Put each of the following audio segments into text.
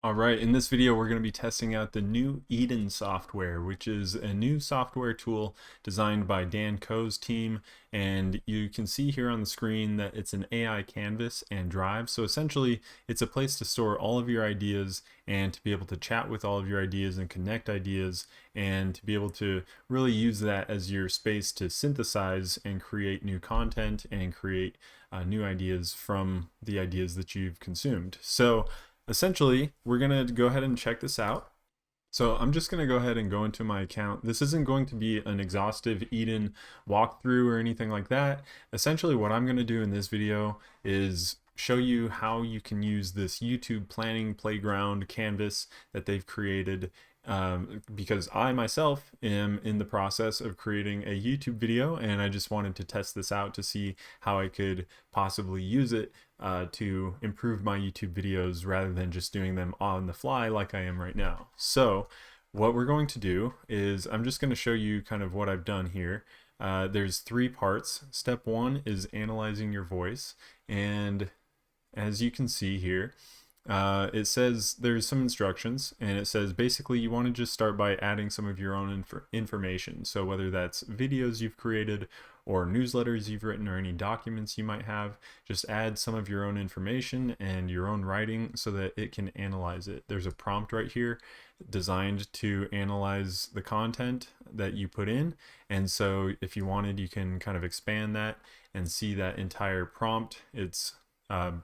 Alright, in this video we're going to be testing out the new Eden software, which is a new software tool designed by Dan Koe's team, and you can see here on the screen that it's an AI canvas and drive. So essentially it's a place to store all of your ideas and to be able to chat with all of your ideas and connect ideas and to be able to really use that as your space to synthesize and create new content and create new ideas from the ideas that you've consumed. So essentially, we're going to go ahead and check this out. So I'm just going to go ahead and go into my account. This isn't going to be an exhaustive Eden walkthrough or anything like that. Essentially, what I'm going to do in this video is show you how you can use this YouTube planning playground canvas that they've created, because I myself am in the process of creating a YouTube video, and I just wanted to test this out to see how I could possibly use it to improve my YouTube videos rather than just doing them on the fly like I am right now. So what we're going to do is I'm just going to show you kind of what I've done here. There's 3 parts. Step 1 is analyzing your voice, and as you can see here, it says there's some instructions, and it says basically you want to just start by adding some of your own information. So whether that's videos you've created or newsletters you've written or any documents you might have, just add some of your own information and your own writing so that it can analyze it. There's a prompt right here designed to analyze the content that you put in, and so if you wanted, you can kind of expand that and see that entire prompt. It's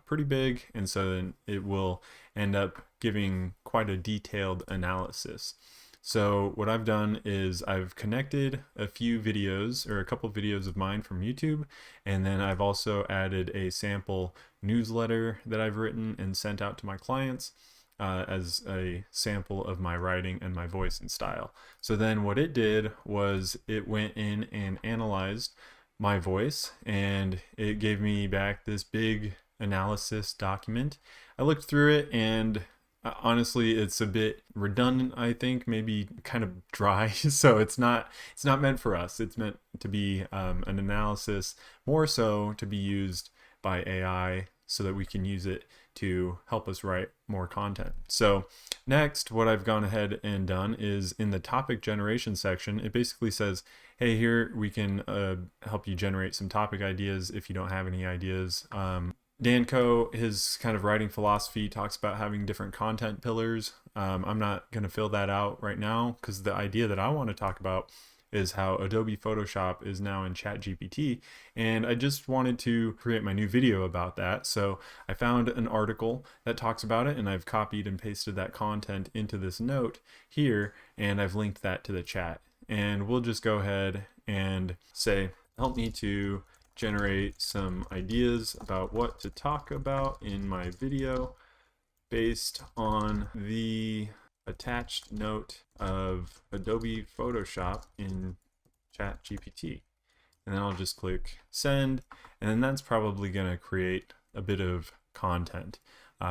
pretty big, and so then it will end up giving quite a detailed analysis. So what I've done is I've connected a few videos or a couple videos of mine from YouTube, and then I've also added a sample newsletter that I've written and sent out to my clients as a sample of my writing and my voice and style. So then what it did was it went in and analyzed my voice, and it gave me back this big analysis document. I looked through it, and honestly it's a bit redundant, I think, maybe kind of dry. So it's not meant for us. It's meant to be an analysis, more so to be used by AI so that we can use it to help us write more content. So next, what I've gone ahead and done is in the topic generation section, it basically says, hey, here we can help you generate some topic ideas if you don't have any ideas. Dan Koe, his kind of writing philosophy talks about having different content pillars. I'm not going to fill that out right now because the idea that I want to talk about is how Adobe Photoshop is now in ChatGPT, and I just wanted to create my new video about that. So I found an article that talks about it, and I've copied and pasted that content into this note here, and I've linked that to the chat. And we'll just go ahead and say, help me to generate some ideas about what to talk about in my video based on the attached note of Adobe Photoshop in ChatGPT. And then I'll just click send, and then that's probably going to create a bit of content.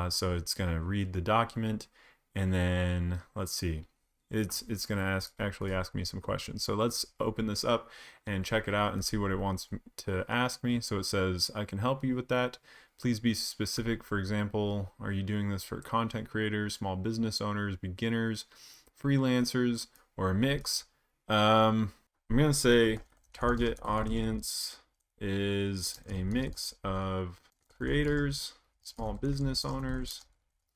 So it's going to read the document, and then let's see. It's going to actually ask me some questions. So let's open this up and check it out and see what it wants to ask me. So it says, I can help you with that. Please be specific. For example, are you doing this for content creators, small business owners, beginners, freelancers, or a mix? I'm going to say target audience is a mix of creators, small business owners,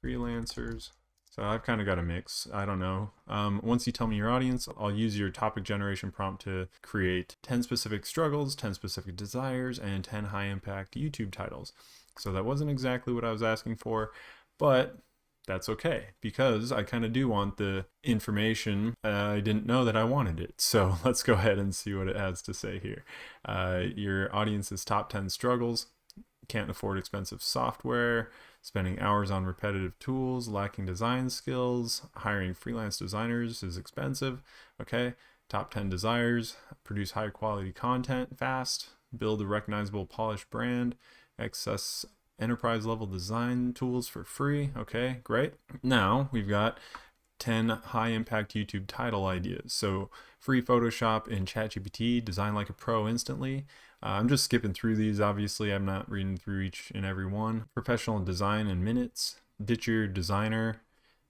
freelancers. So I've kind of got a mix. I don't know. Once you tell me your audience, I'll use your topic generation prompt to create 10 specific struggles, 10 specific desires, and 10 high impact YouTube titles. So that wasn't exactly what I was asking for, but that's okay, because I kind of do want the information. I didn't know that I wanted it. So let's go ahead and see what it has to say here. Your audience's top 10 struggles: can't afford expensive software, spending hours on repetitive tools, lacking design skills, hiring freelance designers is expensive. Okay. Top 10 desires: produce high quality content fast, build a recognizable polished brand, access enterprise level design tools for free. Okay, great. Now we've got 10 high impact YouTube title ideas. So free Photoshop in ChatGPT, design like a pro instantly. I'm just skipping through these. Obviously, I'm not reading through each and every one. Professional design in minutes, ditch your designer,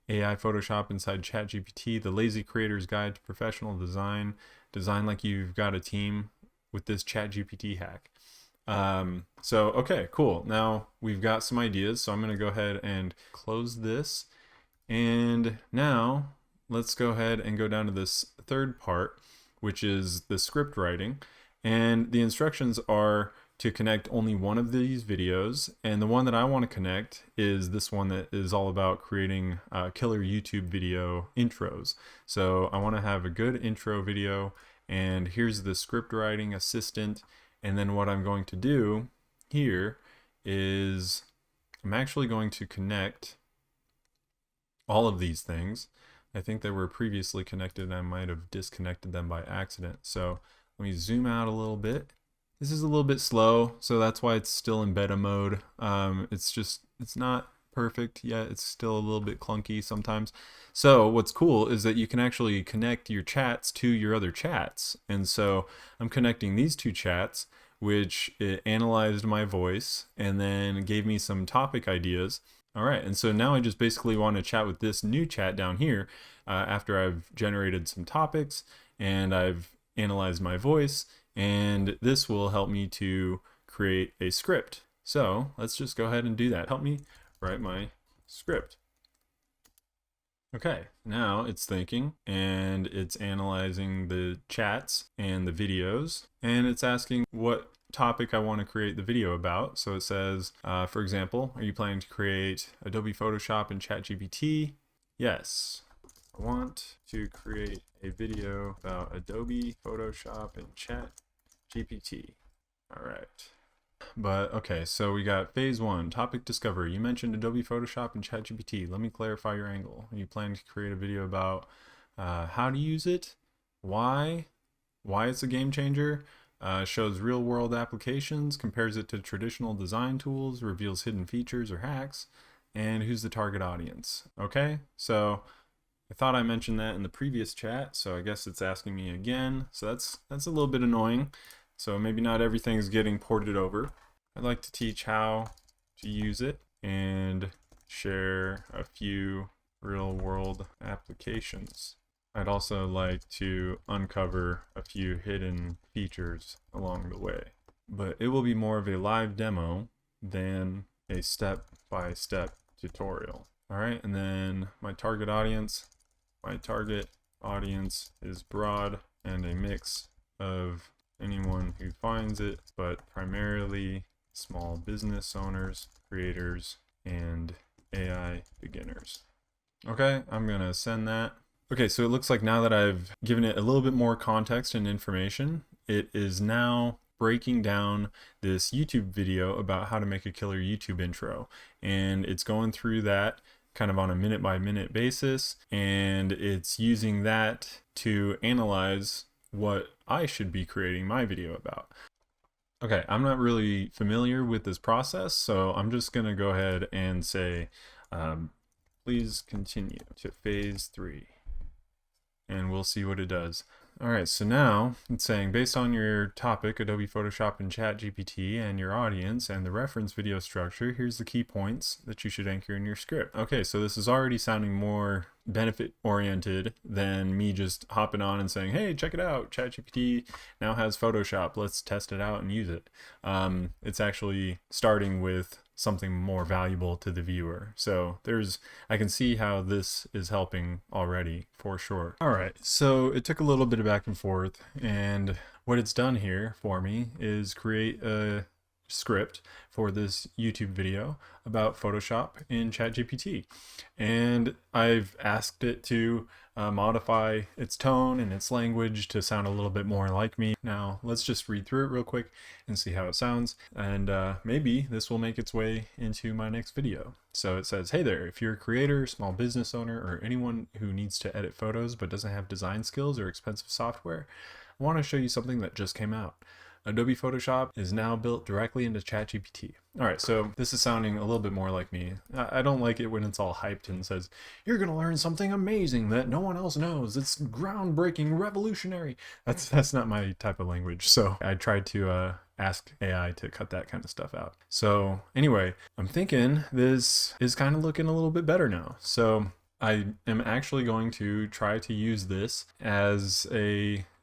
AI Photoshop inside ChatGPT, the lazy creator's guide to professional design. Design like you've got a team with this ChatGPT hack. So, okay, cool. Now we've got some ideas. So I'm going to go ahead and close this. And now let's go ahead and go down to this third part, which is the script writing. And the instructions are to connect only one of these videos. And the one that I want to connect is this one that is all about creating killer YouTube video intros. So I want to have a good intro video, and here's the script writing assistant. And then what I'm going to do here is I'm actually going to connect all of these things. I think they were previously connected and I might have disconnected them by accident. So let me zoom out a little bit. This is a little bit slow, so that's why it's still in beta mode. It's not perfect yet. It's still a little bit clunky sometimes. So what's cool is that you can actually connect your chats to your other chats. And so I'm connecting these two chats, which it analyzed my voice and then gave me some topic ideas. All right, and so now I just basically want to chat with this new chat down here after I've generated some topics and I've analyzed my voice, and this will help me to create a script. So let's just go ahead and do that. Help me write my script. Okay, now it's thinking and it's analyzing the chats and the videos, and it's asking what topic I want to create the video about. So it says, for example, are you planning to create Adobe Photoshop and ChatGPT? Yes, I want to create a video about Adobe Photoshop and ChatGPT. All right. But okay, so we got phase 1, topic discovery. You mentioned Adobe Photoshop and ChatGPT. Let me clarify your angle. Are you planning to create a video about how to use it, why it's a game changer, shows real world applications, compares it to traditional design tools, reveals hidden features or hacks, and who's the target audience? Okay, so I thought I mentioned that in the previous chat, so I guess it's asking me again. So that's a little bit annoying. So maybe not everything's getting ported over. I'd like to teach how to use it and share a few real world applications. I'd also like to uncover a few hidden features along the way, but it will be more of a live demo than a step-by-step tutorial. All right, and then my target audience. My target audience is broad and a mix of anyone who finds it, but primarily small business owners, creators, and AI beginners. Okay, I'm gonna send that. Okay, so it looks like now that I've given it a little bit more context and information, it is now breaking down this YouTube video about how to make a killer YouTube intro. And it's going through that kind of on a minute by minute basis, and it's using that to analyze what I should be creating my video about. Okay, I'm not really familiar with this process, so I'm just gonna go ahead and say, please continue to phase 3. And we'll see what it does. All right, so now it's saying, based on your topic, Adobe Photoshop and ChatGPT, and your audience and the reference video structure, here's the key points that you should anchor in your script. Okay, so this is already sounding more benefit oriented than me just hopping on and saying, hey, check it out, ChatGPT now has Photoshop, let's test it out and use it. It's actually starting with something more valuable to the viewer. So I can see how this is helping already for sure. All right, so it took a little bit of back and forth, and what it's done here for me is create a script for this YouTube video about Photoshop in ChatGPT. And I've asked it to modify its tone and its language to sound a little bit more like me. Now let's just read through it real quick and see how it sounds, and maybe this will make its way into my next video. So it says, hey there, if you're a creator, small business owner, or anyone who needs to edit photos but doesn't have design skills or expensive software, I want to show you something that just came out. Adobe Photoshop is now built directly into ChatGPT. All right, so this is sounding a little bit more like me. I don't like it when it's all hyped and says, you're gonna learn something amazing that no one else knows. It's groundbreaking, revolutionary. That's not my type of language. So I tried to ask AI to cut that kind of stuff out. So anyway, I'm thinking this is kind of looking a little bit better now. So I am actually going to try to use this as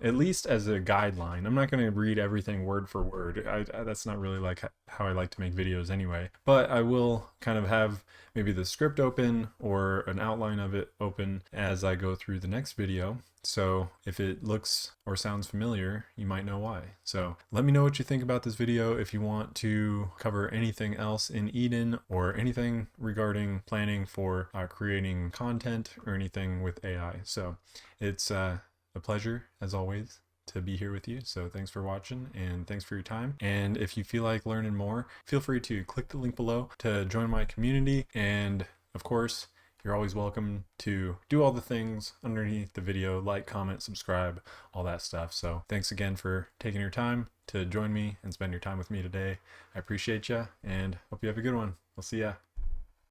at least as a guideline. I'm not going to read everything word for word. That's not really like how I like to make videos anyway. But I will kind of have maybe the script open or an outline of it open as I go through the next video. So if it looks or sounds familiar, you might know why. So let me know what you think about this video. If you want to cover anything else in Eden or anything regarding planning for creating content or anything with AI. So it's a pleasure as always to be here with you. So thanks for watching and thanks for your time. And if you feel like learning more, feel free to click the link below to join my community. And of course, you're always welcome to do all the things underneath the video, like, comment, subscribe, all that stuff. So thanks again for taking your time to join me and spend your time with me today. I appreciate you and hope you have a good one. I'll see ya.